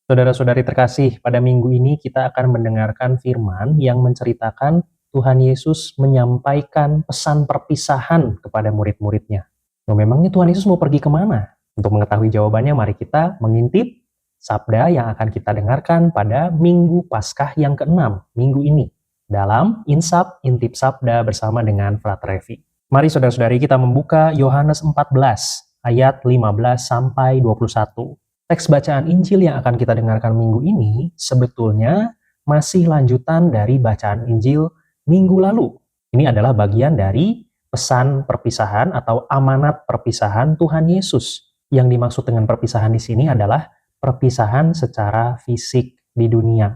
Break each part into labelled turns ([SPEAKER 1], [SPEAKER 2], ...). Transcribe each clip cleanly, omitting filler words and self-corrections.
[SPEAKER 1] Saudara-saudari terkasih, pada minggu ini kita akan mendengarkan firman yang menceritakan Tuhan Yesus menyampaikan pesan perpisahan kepada murid-muridnya. Nah, memangnya Tuhan Yesus mau pergi kemana? Untuk mengetahui jawabannya, mari kita mengintip sabda yang akan kita dengarkan pada Minggu Paskah yang ke-6, minggu ini, dalam Insap Intip Sabda bersama dengan Frater Revi. Mari saudara-saudari kita membuka Yohanes 14, ayat 15 sampai 21. Teks bacaan Injil yang akan kita dengarkan minggu ini sebetulnya masih lanjutan dari bacaan Injil minggu lalu. Ini adalah bagian dari pesan perpisahan atau amanat perpisahan Tuhan Yesus. Yang dimaksud dengan perpisahan di sini adalah perpisahan secara fisik di dunia.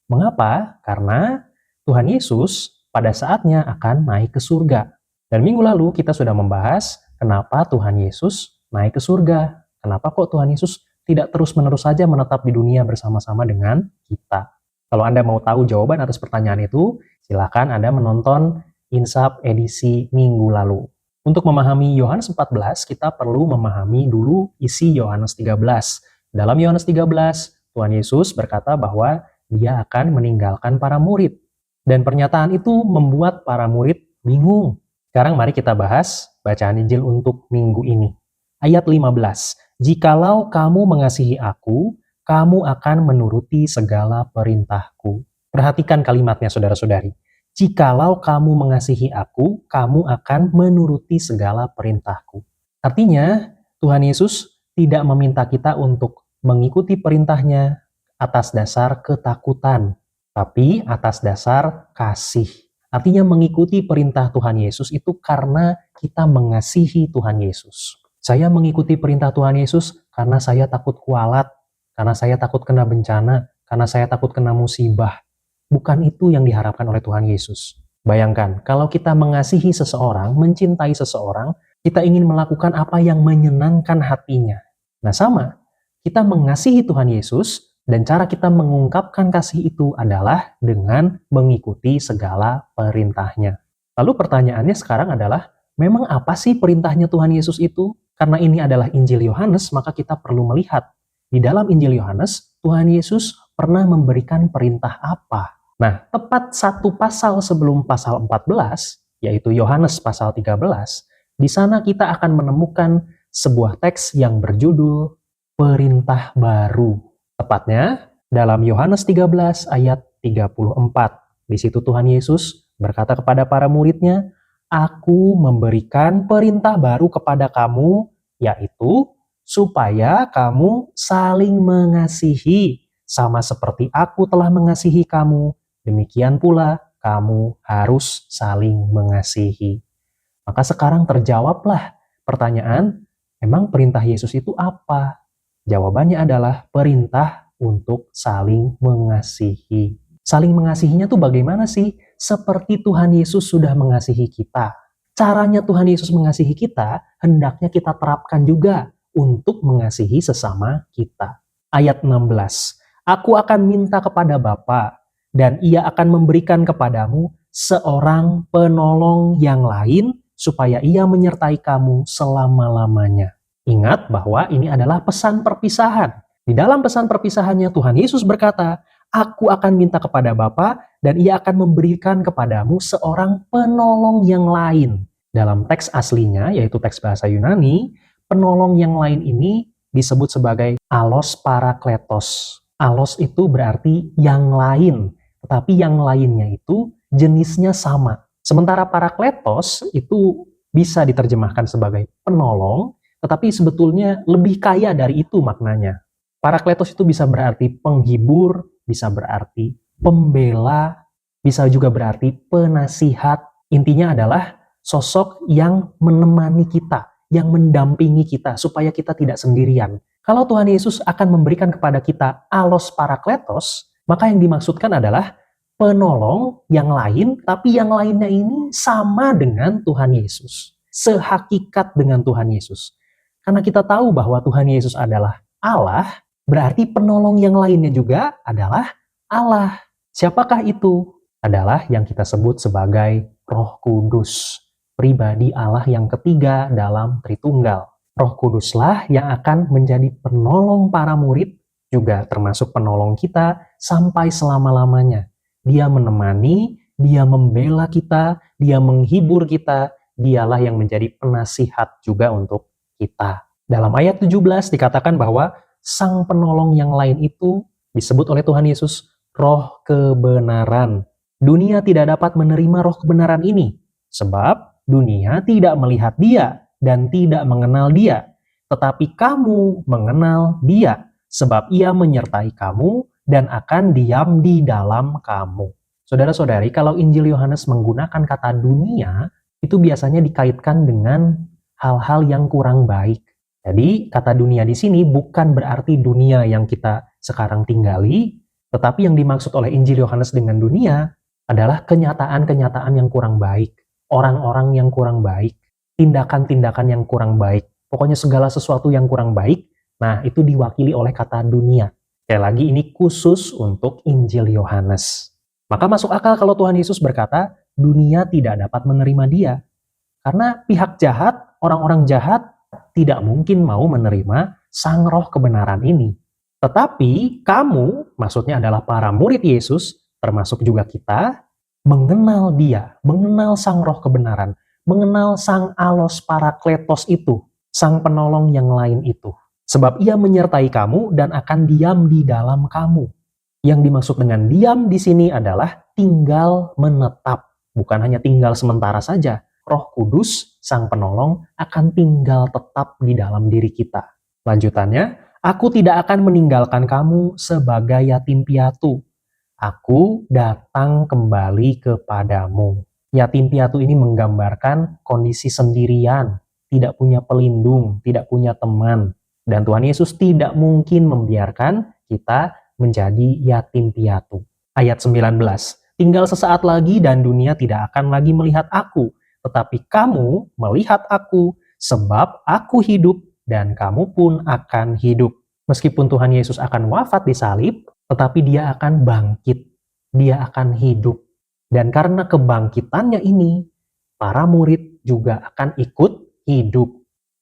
[SPEAKER 1] Mengapa? Karena Tuhan Yesus pada saatnya akan naik ke surga. Dan minggu lalu kita sudah membahas kenapa Tuhan Yesus naik ke surga. Kenapa kok Tuhan Yesus tidak terus-menerus saja menetap di dunia bersama-sama dengan kita. Kalau Anda mau tahu jawaban atas pertanyaan itu, silakan Anda menonton Insap edisi minggu lalu. Untuk memahami Yohanes 14, kita perlu memahami dulu isi Yohanes 13. Dalam Yohanes 13, Tuhan Yesus berkata bahwa Dia akan meninggalkan para murid. Dan pernyataan itu membuat para murid bingung. Sekarang mari kita bahas bacaan Injil untuk minggu ini. Ayat 15. Jikalau kamu mengasihi aku, kamu akan menuruti segala perintahku. Perhatikan kalimatnya saudara-saudari. Jikalau kamu mengasihi aku, kamu akan menuruti segala perintahku. Artinya, Tuhan Yesus tidak meminta kita untuk mengikuti perintahnya atas dasar ketakutan, tapi atas dasar kasih. Artinya mengikuti perintah Tuhan Yesus itu karena kita mengasihi Tuhan Yesus. Saya mengikuti perintah Tuhan Yesus karena saya takut kualat, karena saya takut kena bencana, karena saya takut kena musibah. Bukan itu yang diharapkan oleh Tuhan Yesus. Bayangkan, kalau kita mengasihi seseorang, mencintai seseorang, kita ingin melakukan apa yang menyenangkan hatinya. Nah sama, kita mengasihi Tuhan Yesus, dan cara kita mengungkapkan kasih itu adalah dengan mengikuti segala perintahnya. Lalu pertanyaannya sekarang adalah, memang apa sih perintahnya Tuhan Yesus itu? Karena ini adalah Injil Yohanes, maka kita perlu melihat di dalam Injil Yohanes, Tuhan Yesus pernah memberikan perintah apa? Nah, tepat satu pasal sebelum pasal 14, yaitu Yohanes pasal 13, di sana kita akan menemukan sebuah teks yang berjudul Perintah Baru. Tepatnya dalam Yohanes 13 ayat 34. Di situ Tuhan Yesus berkata kepada para muridnya, Aku memberikan perintah baru kepada kamu, yaitu supaya kamu saling mengasihi, sama seperti aku telah mengasihi kamu, demikian pula kamu harus saling mengasihi. Maka sekarang terjawablah pertanyaan, emang perintah Yesus itu apa? Jawabannya adalah perintah untuk saling mengasihi. Saling mengasihinya tuh bagaimana sih? Seperti Tuhan Yesus sudah mengasihi kita. Caranya Tuhan Yesus mengasihi kita, hendaknya kita terapkan juga untuk mengasihi sesama kita. Ayat 16. Aku akan minta kepada Bapa, dan Ia akan memberikan kepadamu seorang penolong yang lain, supaya Ia menyertai kamu selama-lamanya. Ingat bahwa ini adalah pesan perpisahan. Di dalam pesan perpisahannya Tuhan Yesus berkata, Aku akan minta kepada Bapa dan Ia akan memberikan kepadamu seorang penolong yang lain. Dalam teks aslinya, yaitu teks bahasa Yunani, penolong yang lain ini disebut sebagai alos parakletos. Alos itu berarti yang lain, tetapi yang lainnya itu jenisnya sama. Sementara parakletos itu bisa diterjemahkan sebagai penolong, tetapi sebetulnya lebih kaya dari itu maknanya. Parakletos itu bisa berarti penghibur, bisa berarti pembela, bisa juga berarti penasihat. Intinya adalah sosok yang menemani kita, yang mendampingi kita, supaya kita tidak sendirian. Kalau Tuhan Yesus akan memberikan kepada kita alos parakletos, maka yang dimaksudkan adalah penolong yang lain, tapi yang lainnya ini sama dengan Tuhan Yesus. Sehakikat dengan Tuhan Yesus. Karena kita tahu bahwa Tuhan Yesus adalah Allah, berarti penolong yang lainnya juga adalah Allah. Siapakah itu? Adalah yang kita sebut sebagai Roh Kudus. Pribadi Allah yang ketiga dalam Tritunggal. Roh Kuduslah yang akan menjadi penolong para murid, juga termasuk penolong kita sampai selama-lamanya. Dia menemani, dia membela kita, dia menghibur kita, dialah yang menjadi penasihat juga untuk kita. Dalam ayat 17 dikatakan bahwa sang penolong yang lain itu disebut oleh Tuhan Yesus roh kebenaran. Dunia tidak dapat menerima roh kebenaran ini, sebab dunia tidak melihat dia dan tidak mengenal dia. Tetapi kamu mengenal dia, sebab ia menyertai kamu dan akan diam di dalam kamu. Saudara-saudari, kalau Injil Yohanes menggunakan kata dunia, itu biasanya dikaitkan dengan hal-hal yang kurang baik. Jadi, kata dunia di sini bukan berarti dunia yang kita sekarang tinggali, tetapi yang dimaksud oleh Injil Yohanes dengan dunia adalah kenyataan-kenyataan yang kurang baik, orang-orang yang kurang baik, tindakan-tindakan yang kurang baik, pokoknya segala sesuatu yang kurang baik, nah itu diwakili oleh kata dunia. Sekali lagi, ini khusus untuk Injil Yohanes. Maka masuk akal kalau Tuhan Yesus berkata, dunia tidak dapat menerima dia. Karena pihak jahat, orang-orang jahat, tidak mungkin mau menerima sang roh kebenaran ini. Tetapi kamu, maksudnya adalah para murid Yesus, termasuk juga kita, mengenal dia, mengenal sang roh kebenaran, mengenal sang alos parakletos itu, sang penolong yang lain itu. Sebab ia menyertai kamu dan akan diam di dalam kamu. Yang dimaksud dengan diam di sini adalah tinggal menetap, bukan hanya tinggal sementara saja. Roh Kudus, sang penolong, akan tinggal tetap di dalam diri kita. Lanjutannya, aku tidak akan meninggalkan kamu sebagai yatim piatu. Aku datang kembali kepadamu. Yatim piatu ini menggambarkan kondisi sendirian, tidak punya pelindung, tidak punya teman. Dan Tuhan Yesus tidak mungkin membiarkan kita menjadi yatim piatu. Ayat 19, tinggal sesaat lagi dan dunia tidak akan lagi melihat aku, tetapi kamu melihat aku, sebab aku hidup dan kamu pun akan hidup. Meskipun Tuhan Yesus akan wafat di salib, tetapi dia akan bangkit, dia akan hidup. Dan karena kebangkitannya ini, para murid juga akan ikut hidup.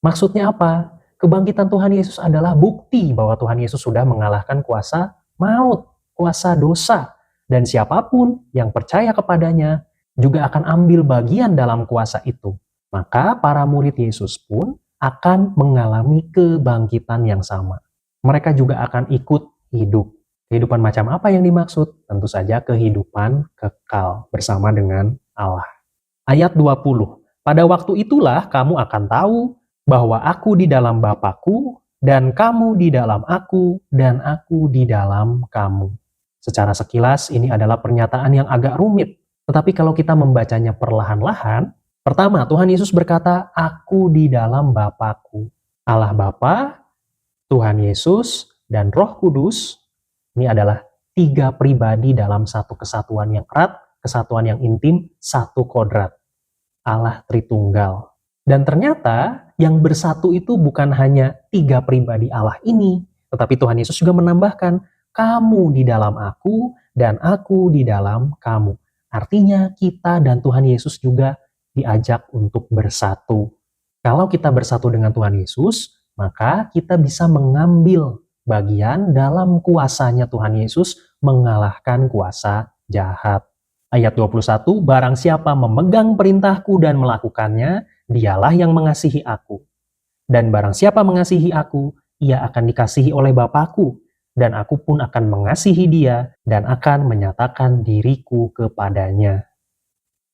[SPEAKER 1] Maksudnya apa? Kebangkitan Tuhan Yesus adalah bukti bahwa Tuhan Yesus sudah mengalahkan kuasa maut, kuasa dosa. Dan siapapun yang percaya kepadanya juga akan ambil bagian dalam kuasa itu. Maka para murid Yesus pun akan mengalami kebangkitan yang sama. Mereka juga akan ikut hidup. Kehidupan macam apa yang dimaksud? Tentu saja kehidupan kekal bersama dengan Allah. Ayat 20. Pada waktu itulah kamu akan tahu bahwa aku di dalam Bapa-Ku dan kamu di dalam aku dan aku di dalam kamu. Secara sekilas ini adalah pernyataan yang agak rumit. Tetapi kalau kita membacanya perlahan-lahan, pertama Tuhan Yesus berkata, aku di dalam Bapa-Ku. Allah Bapa, Tuhan Yesus, dan Roh Kudus, ini adalah 3 pribadi dalam satu kesatuan yang erat, kesatuan yang intim, satu kodrat. Allah Tritunggal. Dan ternyata yang bersatu itu bukan hanya 3 pribadi Allah ini, tetapi Tuhan Yesus juga menambahkan, kamu di dalam aku dan aku di dalam kamu. Artinya kita dan Tuhan Yesus juga diajak untuk bersatu. Kalau kita bersatu dengan Tuhan Yesus, maka kita bisa mengambil bagian dalam kuasanya Tuhan Yesus mengalahkan kuasa jahat. Ayat 21, barang siapa memegang perintahku dan melakukannya, dialah yang mengasihi aku. Dan barang siapa mengasihi aku, ia akan dikasihi oleh Bapa-Ku, dan aku pun akan mengasihi dia dan akan menyatakan diriku kepadanya.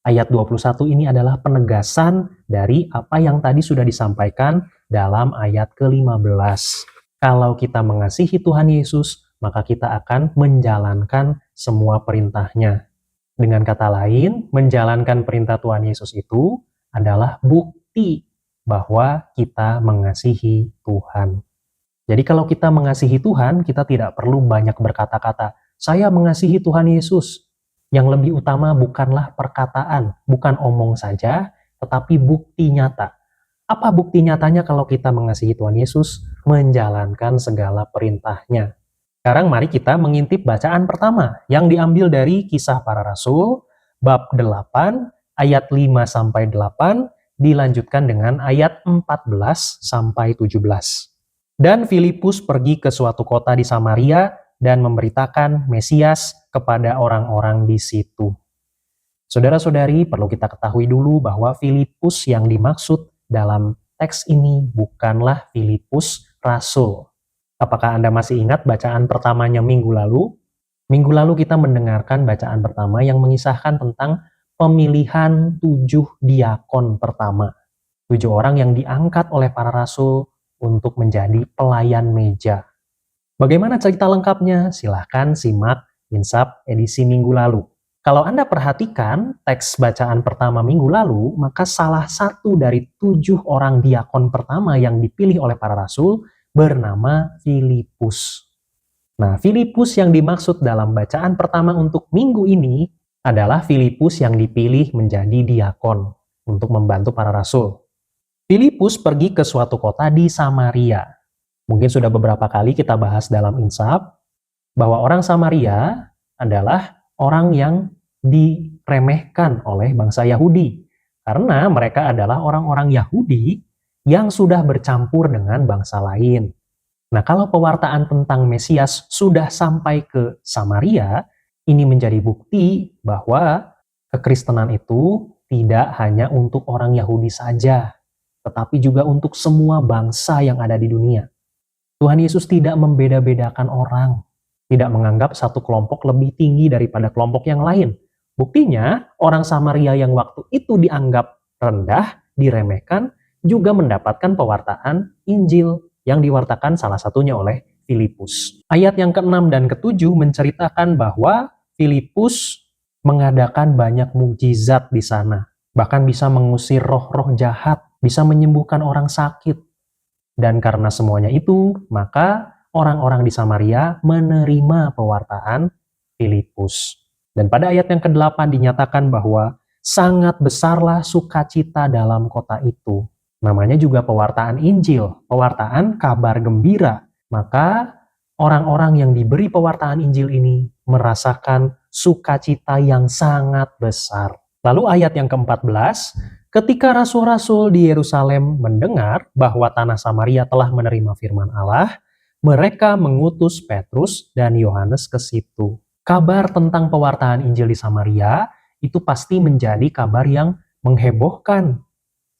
[SPEAKER 1] Ayat 21 ini adalah penegasan dari apa yang tadi sudah disampaikan dalam ayat ke-15. Kalau kita mengasihi Tuhan Yesus, maka kita akan menjalankan semua perintahnya. Dengan kata lain, menjalankan perintah Tuhan Yesus itu adalah bukti bahwa kita mengasihi Tuhan. Jadi kalau kita mengasihi Tuhan, kita tidak perlu banyak berkata-kata, saya mengasihi Tuhan Yesus. Yang lebih utama bukanlah perkataan, bukan omong saja, tetapi bukti nyata. Apa bukti nyatanya kalau kita mengasihi Tuhan Yesus? Menjalankan segala perintahnya. Sekarang mari kita mengintip bacaan pertama yang diambil dari Kisah Para Rasul, bab 8, ayat 5-8, dilanjutkan dengan ayat 14-17. Dan Filipus pergi ke suatu kota di Samaria dan memberitakan Mesias kepada orang-orang di situ. Saudara-saudari, perlu kita ketahui dulu bahwa Filipus yang dimaksud dalam teks ini bukanlah Filipus Rasul. Apakah Anda masih ingat bacaan pertamanya minggu lalu? Minggu lalu kita mendengarkan bacaan pertama yang mengisahkan tentang pemilihan 7 diakon pertama. 7 orang yang diangkat oleh para rasul untuk menjadi pelayan meja. Bagaimana cerita lengkapnya? Silahkan simak Insap edisi minggu lalu. Kalau Anda perhatikan teks bacaan pertama minggu lalu, maka salah satu dari 7 orang diakon pertama yang dipilih oleh para rasul bernama Filipus. Nah, Filipus yang dimaksud dalam bacaan pertama untuk minggu ini adalah Filipus yang dipilih menjadi diakon untuk membantu para rasul. Filipus pergi ke suatu kota di Samaria. Mungkin sudah beberapa kali kita bahas dalam Insap bahwa orang Samaria adalah orang yang diremehkan oleh bangsa Yahudi karena mereka adalah orang-orang Yahudi yang sudah bercampur dengan bangsa lain. Nah, kalau pewartaan tentang Mesias sudah sampai ke Samaria, ini menjadi bukti bahwa kekristenan itu tidak hanya untuk orang Yahudi saja, tetapi juga untuk semua bangsa yang ada di dunia. Tuhan Yesus tidak membeda-bedakan orang, tidak menganggap satu kelompok lebih tinggi daripada kelompok yang lain. Buktinya, orang Samaria yang waktu itu dianggap rendah, diremehkan, juga mendapatkan pewartaan Injil yang diwartakan salah satunya oleh Filipus. Ayat yang ke-6 dan ke-7 menceritakan bahwa Filipus mengadakan banyak mukjizat di sana. Bahkan bisa mengusir roh-roh jahat, bisa menyembuhkan orang sakit. Dan karena semuanya itu, maka orang-orang di Samaria menerima pewartaan Filipus. Dan pada ayat yang ke-8 dinyatakan bahwa sangat besarlah sukacita dalam kota itu. Namanya juga pewartaan Injil, pewartaan kabar gembira. Maka orang-orang yang diberi pewartaan Injil ini merasakan sukacita yang sangat besar. Lalu ayat yang ke-14, ketika rasul-rasul di Yerusalem mendengar bahwa tanah Samaria telah menerima firman Allah, mereka mengutus Petrus dan Yohanes ke situ. Kabar tentang pewartaan Injil di Samaria itu pasti menjadi kabar yang menghebohkan.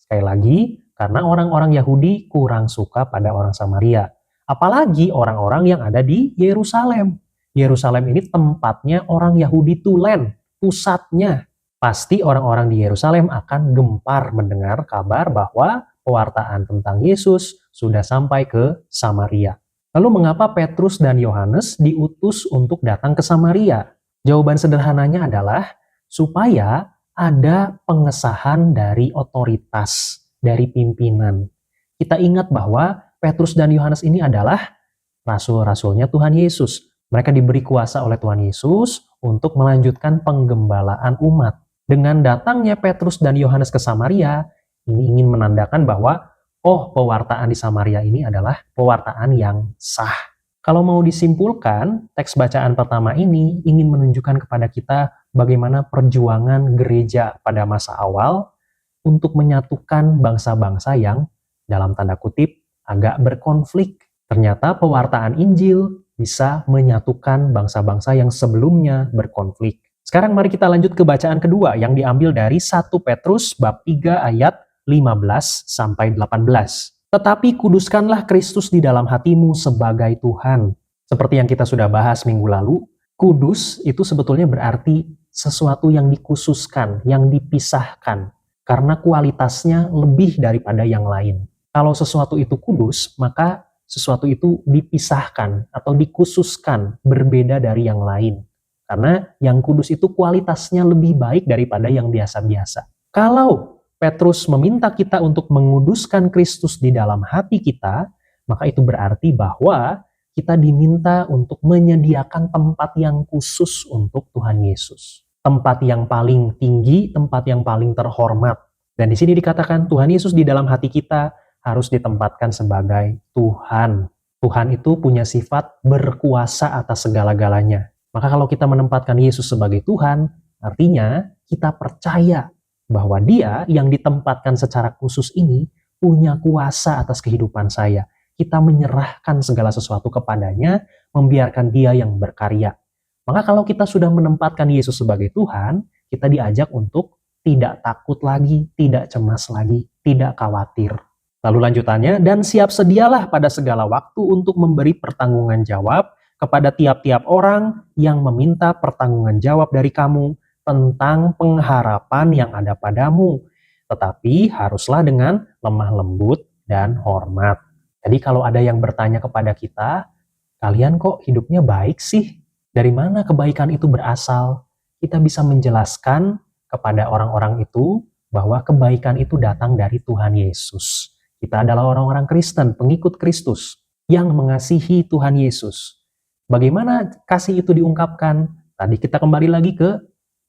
[SPEAKER 1] Sekali lagi, karena orang-orang Yahudi kurang suka pada orang Samaria. Apalagi orang-orang yang ada di Yerusalem. Yerusalem ini tempatnya orang Yahudi tulen, pusatnya. Pasti orang-orang di Yerusalem akan gempar mendengar kabar bahwa pewartaan tentang Yesus sudah sampai ke Samaria. Lalu mengapa Petrus dan Yohanes diutus untuk datang ke Samaria? Jawaban sederhananya adalah supaya ada pengesahan dari otoritas, dari pimpinan. Kita ingat bahwa Petrus dan Yohanes ini adalah rasul-rasulnya Tuhan Yesus. Mereka diberi kuasa oleh Tuhan Yesus untuk melanjutkan penggembalaan umat. Dengan datangnya Petrus dan Yohanes ke Samaria, ini ingin menandakan bahwa pewartaan di Samaria ini adalah pewartaan yang sah. Kalau mau disimpulkan, teks bacaan pertama ini ingin menunjukkan kepada kita bagaimana perjuangan gereja pada masa awal untuk menyatukan bangsa-bangsa yang dalam tanda kutip agak berkonflik. Ternyata pewartaan Injil bisa menyatukan bangsa-bangsa yang sebelumnya berkonflik. Sekarang mari kita lanjut ke bacaan kedua yang diambil dari 1 Petrus bab 3 ayat 15 sampai 18. Tetapi kuduskanlah Kristus di dalam hatimu sebagai Tuhan. Seperti yang kita sudah bahas minggu lalu, kudus itu sebetulnya berarti sesuatu yang dikhususkan, yang dipisahkan. Karena kualitasnya lebih daripada yang lain. Kalau sesuatu itu kudus, maka sesuatu itu dipisahkan atau dikhususkan, berbeda dari yang lain. Karena yang kudus itu kualitasnya lebih baik daripada yang biasa-biasa. Kalau Petrus meminta kita untuk menguduskan Kristus di dalam hati kita, maka itu berarti bahwa kita diminta untuk menyediakan tempat yang khusus untuk Tuhan Yesus. Tempat yang paling tinggi, tempat yang paling terhormat. Dan di sini dikatakan Tuhan Yesus di dalam hati kita harus ditempatkan sebagai Tuhan. Tuhan itu punya sifat berkuasa atas segala-galanya. Maka kalau kita menempatkan Yesus sebagai Tuhan, artinya kita percaya bahwa Dia yang ditempatkan secara khusus ini punya kuasa atas kehidupan saya. kita menyerahkan segala sesuatu kepadanya, membiarkan Dia yang berkarya. Maka kalau kita sudah menempatkan Yesus sebagai Tuhan, kita diajak untuk tidak takut lagi, tidak cemas lagi, tidak khawatir. Lalu lanjutannya, dan siap sedialah pada segala waktu untuk memberi pertanggungan jawab kepada tiap-tiap orang yang meminta pertanggungan jawab dari kamu tentang pengharapan yang ada padamu. Tetapi haruslah dengan lemah lembut dan hormat. Jadi kalau ada yang bertanya kepada kita, kalian kok hidupnya baik sih? Dari mana kebaikan itu berasal? Kita bisa menjelaskan kepada orang-orang itu bahwa kebaikan itu datang dari Tuhan Yesus. Kita adalah orang-orang Kristen, pengikut Kristus, yang mengasihi Tuhan Yesus. Bagaimana kasih itu diungkapkan? Tadi kita kembali lagi ke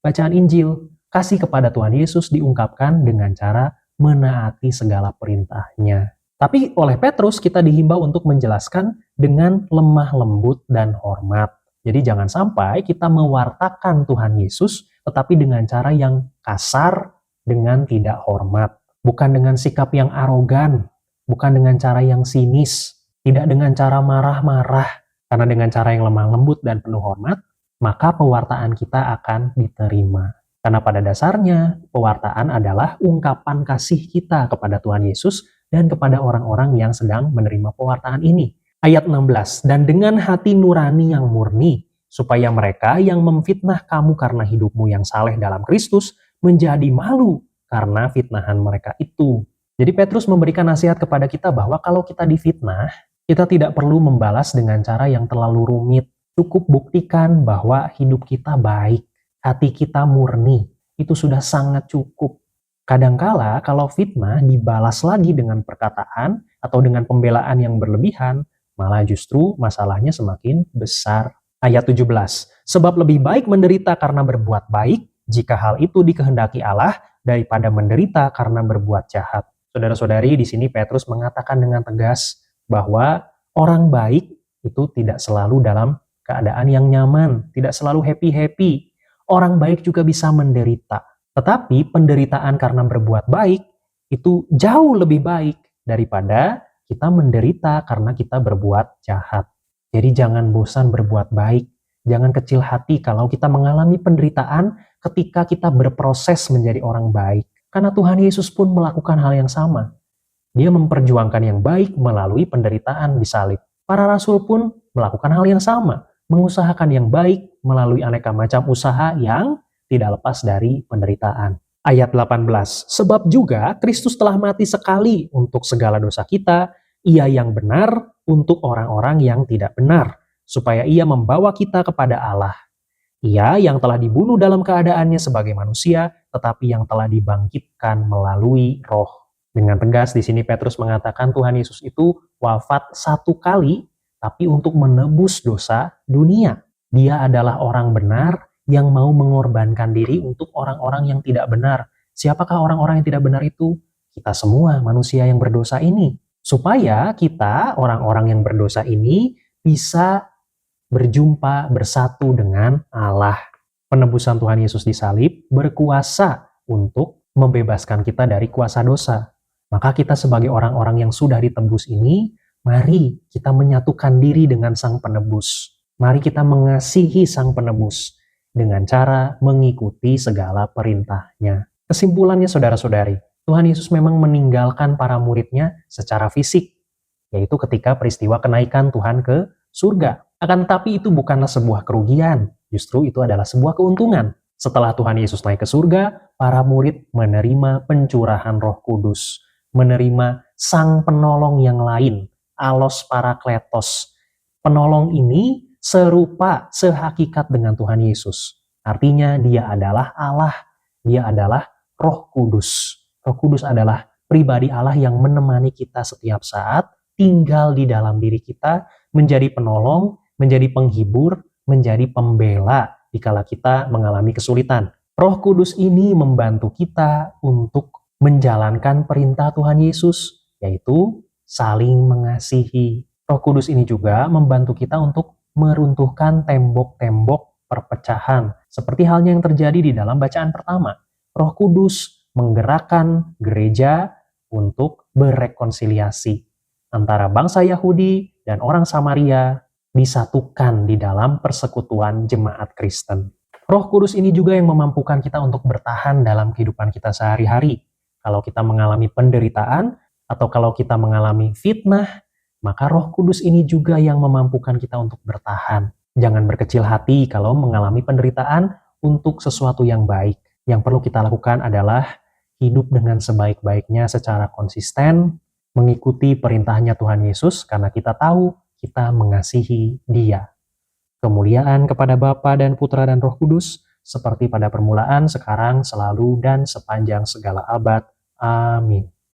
[SPEAKER 1] bacaan Injil. Kasih kepada Tuhan Yesus diungkapkan dengan cara menaati segala perintahnya. Tapi oleh Petrus kita dihimbau untuk menjelaskan dengan lemah lembut dan hormat. Jadi jangan sampai kita mewartakan Tuhan Yesus tetapi dengan cara yang kasar, dengan tidak hormat. Bukan dengan sikap yang arogan, bukan dengan cara yang sinis, tidak dengan cara marah-marah. Karena dengan cara yang lemah lembut dan penuh hormat, maka pewartaan kita akan diterima. Karena pada dasarnya, pewartaan adalah ungkapan kasih kita kepada Tuhan Yesus dan kepada orang-orang yang sedang menerima pewartaan ini. Ayat 16, dan dengan hati nurani yang murni, supaya mereka yang memfitnah kamu karena hidupmu yang saleh dalam Kristus, menjadi malu karena fitnahan mereka itu. Jadi Petrus memberikan nasihat kepada kita bahwa kalau kita difitnah, kita tidak perlu membalas dengan cara yang terlalu rumit. Cukup buktikan bahwa hidup kita baik, hati kita murni. Itu sudah sangat cukup. Kadangkala kalau fitnah dibalas lagi dengan perkataan atau dengan pembelaan yang berlebihan, malah justru masalahnya semakin besar. Ayat 17, sebab lebih baik menderita karena berbuat baik, jika hal itu dikehendaki Allah, daripada menderita karena berbuat jahat. Saudara-saudari, di sini Petrus mengatakan dengan tegas bahwa orang baik itu tidak selalu dalam keadaan yang nyaman, tidak selalu happy-happy. Orang baik juga bisa menderita. Tetapi penderitaan karena berbuat baik itu jauh lebih baik daripada kita menderita karena kita berbuat jahat. Jadi jangan bosan berbuat baik. Jangan kecil hati kalau kita mengalami penderitaan ketika kita berproses menjadi orang baik. Karena Tuhan Yesus pun melakukan hal yang sama. Dia memperjuangkan yang baik melalui penderitaan di salib. Para rasul pun melakukan hal yang sama. Mengusahakan yang baik melalui aneka macam usaha yang tidak lepas dari penderitaan. Ayat 18, sebab juga Kristus telah mati sekali untuk segala dosa kita, Ia yang benar untuk orang-orang yang tidak benar, supaya Ia membawa kita kepada Allah. Ia yang telah dibunuh dalam keadaannya sebagai manusia, tetapi yang telah dibangkitkan melalui Roh. Dengan tegas di sini Petrus mengatakan Tuhan Yesus itu wafat satu kali, tapi untuk menebus dosa dunia. Dia adalah orang benar yang mau mengorbankan diri untuk orang-orang yang tidak benar. Siapakah orang-orang yang tidak benar itu? Kita semua manusia yang berdosa ini. Supaya kita, orang-orang yang berdosa ini, bisa berjumpa, bersatu dengan Allah. Penebusan Tuhan Yesus di salib berkuasa untuk membebaskan kita dari kuasa dosa. Maka kita sebagai orang-orang yang sudah ditebus ini, mari kita menyatukan diri dengan Sang Penebus. Mari kita mengasihi Sang Penebus dengan cara mengikuti segala perintahnya. Kesimpulannya saudara-saudari, Tuhan Yesus memang meninggalkan para muridnya secara fisik, yaitu ketika peristiwa kenaikan Tuhan ke surga. Akan tetapi itu bukanlah sebuah kerugian, justru itu adalah sebuah keuntungan. Setelah Tuhan Yesus naik ke surga, para murid menerima pencurahan Roh Kudus, menerima Sang Penolong yang lain, Allos Parakletos. Penolong ini serupa, sehakikat dengan Tuhan Yesus. Artinya dia adalah Allah, dia adalah Roh Kudus. Roh Kudus adalah pribadi Allah yang menemani kita setiap saat, tinggal di dalam diri kita, menjadi penolong, menjadi penghibur, menjadi pembela dikala kita mengalami kesulitan. Roh Kudus ini membantu kita untuk menjalankan perintah Tuhan Yesus, yaitu saling mengasihi. Roh Kudus ini juga membantu kita untuk meruntuhkan tembok-tembok perpecahan. Seperti halnya yang terjadi di dalam bacaan pertama. Roh Kudus menggerakkan gereja untuk berrekonsiliasi. antara bangsa Yahudi dan orang Samaria disatukan di dalam persekutuan jemaat Kristen. Roh Kudus ini juga yang memampukan kita untuk bertahan dalam kehidupan kita sehari-hari. Kalau kita mengalami penderitaan atau kalau kita mengalami fitnah, maka Roh Kudus ini juga yang memampukan kita untuk bertahan. Jangan berkecil hati kalau mengalami penderitaan untuk sesuatu yang baik. Yang perlu kita lakukan adalah hidup dengan sebaik-baiknya secara konsisten, mengikuti perintahnya Tuhan Yesus karena kita tahu kita mengasihi Dia. Kemuliaan kepada Bapa dan Putra dan Roh Kudus, seperti pada permulaan, sekarang, selalu, dan sepanjang segala abad. Amin.